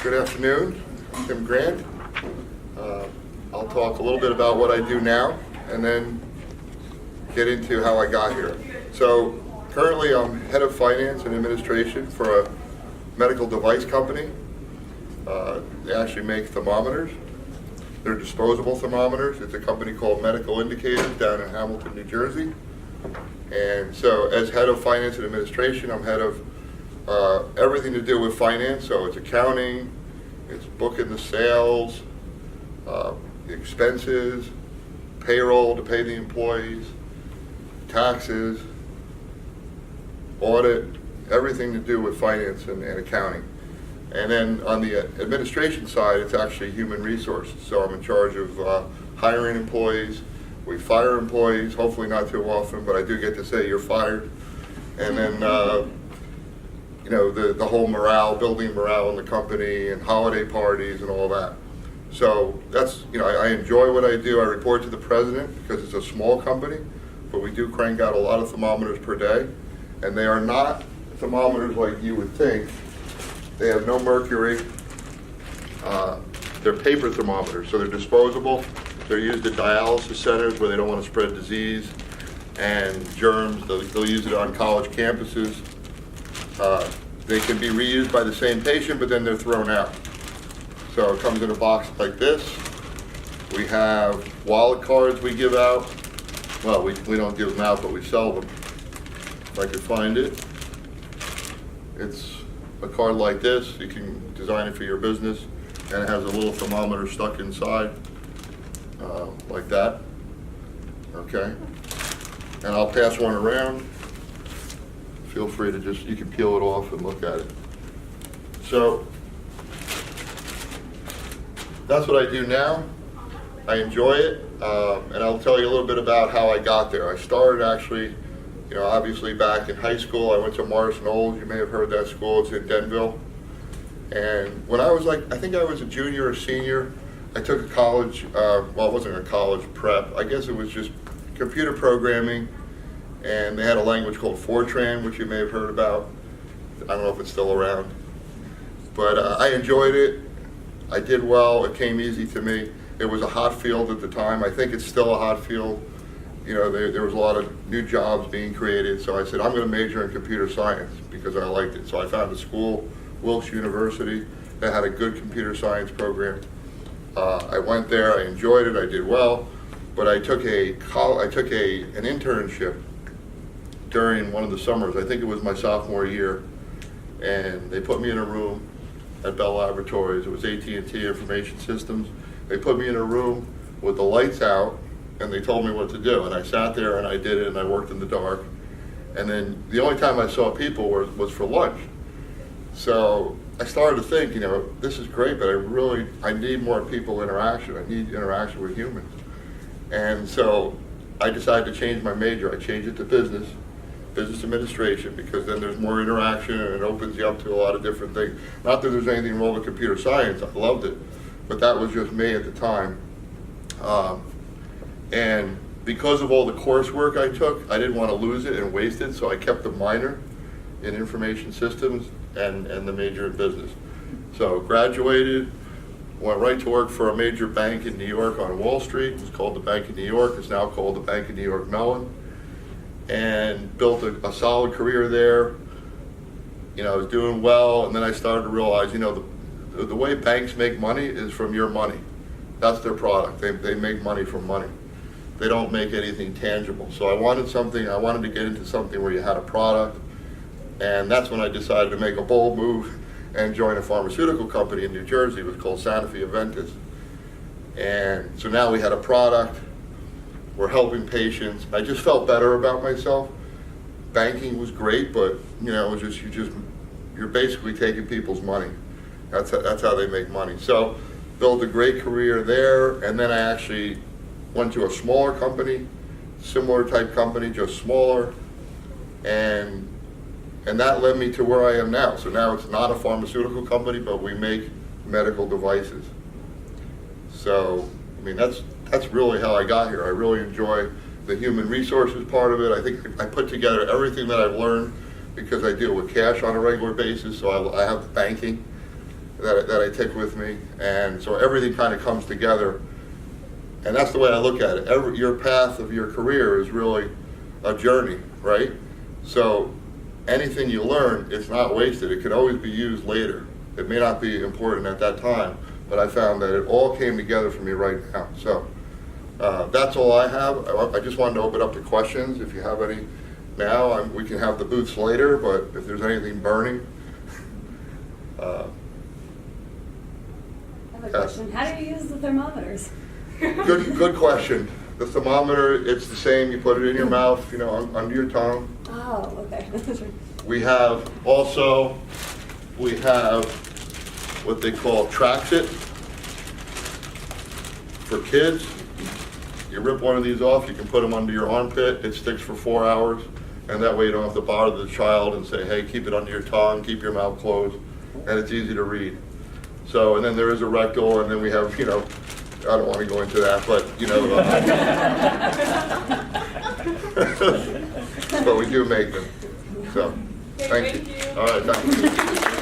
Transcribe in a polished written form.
Good afternoon, Tim Grant. I'll talk a little bit about what I do now and then get into how I got here. So currently I'm head of finance and administration for a medical device company. They actually make thermometers. They're disposable thermometers. It's a company called Medical Indicators down in Hamilton, New Jersey. And so as head of finance and administration, I'm head of everything to do with finance. So it's accounting, it's booking the sales, the expenses, payroll to pay the employees, taxes, audit, everything to do with finance and accounting. And then on the administration side, it's actually human resources. So I'm in charge of hiring employees. We fire employees, hopefully not too often, but I do get to say you're fired. And then, the whole morale, building morale in the company and holiday parties and all that. So that's, I enjoy what I do. I report to the president because it's a small company, but we do crank out a lot of thermometers per day. And they are not thermometers like you would think. They have no mercury. They're paper thermometers, so they're disposable. They're used at dialysis centers where they don't want to spread disease and germs. They'll use it on college campuses. They can be reused by the same patient, but then they're thrown out. So it comes in a box like this. We have wallet cards we give out. Well, we don't give them out, but we sell them. If I could find it. It's a card like this. You can design it for your business, and it has a little thermometer stuck inside, like that. Okay. And I'll pass one around. Feel free to you can peel it off and look at it. So that's what I do now. I enjoy it, and I'll tell you a little bit about how I got there. I started actually, obviously back in high school. I went to Morris Knowles. You may have heard that school. It's in Denville. And when I was I think I was a junior or senior, I took a college, it wasn't a college prep. I guess it was just computer programming. And they had a language called Fortran, which you may have heard about. I don't know if it's still around. But I enjoyed it. I did well. It came easy to me. It was a hot field at the time. I think it's still a hot field. There was a lot of new jobs being created. So I said, I'm going to major in computer science because I liked it. So I found a school, Wilkes University, that had a good computer science program. I went there. I enjoyed it. I did well. But I took an internship during one of the summers. I think it was my sophomore year, and they put me in a room at Bell Laboratories. It was AT&T Information Systems. They put me in a room with the lights out, and they told me what to do. And I sat there and I did it, and I worked in the dark. And then the only time I saw people was for lunch. So I started to think, this is great, but I need more people interaction. I need interaction with humans. And so I decided to change my major. I changed it to business administration, because then there's more interaction and it opens you up to a lot of different things. Not that there's anything wrong with computer science, I loved it, but that was just me at the time. And because of all the coursework I took, I didn't want to lose it and waste it, so I kept the minor in information systems and the major in business. So graduated, went right to work for a major bank in New York on Wall Street. It was called the Bank of New York. It's now called the Bank of New York Mellon. And built a solid career there. I was doing well, and then I started to realize, the way banks make money is from your money. That's their product. They make money from money. They don't make anything tangible. So I wanted to get into something where you had a product, and that's when I decided to make a bold move and join a pharmaceutical company in New Jersey. It was called Sanofi Aventis. And so now we had a product. We're helping patients. I just felt better about myself. Banking was great, but it was you're basically taking people's money. That's how they make money. So built a great career there, and then I actually went to a smaller company, similar type company, just smaller, and that led me to where I am now. So now it's not a pharmaceutical company, but we make medical devices. So that's really how I got here. I really enjoy the human resources part of it. I think I put together everything that I've learned because I deal with cash on a regular basis. So I have the banking, that I take with me, and so everything kind of comes together. And that's the way I look at it. Your path of your career is really a journey, right? So anything you learn, it's not wasted. It can always be used later. It may not be important at that time, but I found that it all came together for me right now. So that's all I have. I just wanted to open up to questions. If you have any now, we can have the booths later, but if there's anything burning. I have a question. How do you use the thermometers? Good question. The thermometer, it's the same. You put it in your mouth, you know, under your tongue. Oh, okay. We have what they call Traxit for kids. You rip one of these off, you can put them under your armpit. It sticks for 4 hours, and that way you don't have to bother the child and say, hey, keep it under your tongue, keep your mouth closed, and it's easy to read. So, and then there is a rectal, and then we have, you know, I don't want to go into that, but, you know, but we do make them. So, thank you. All right, thank you.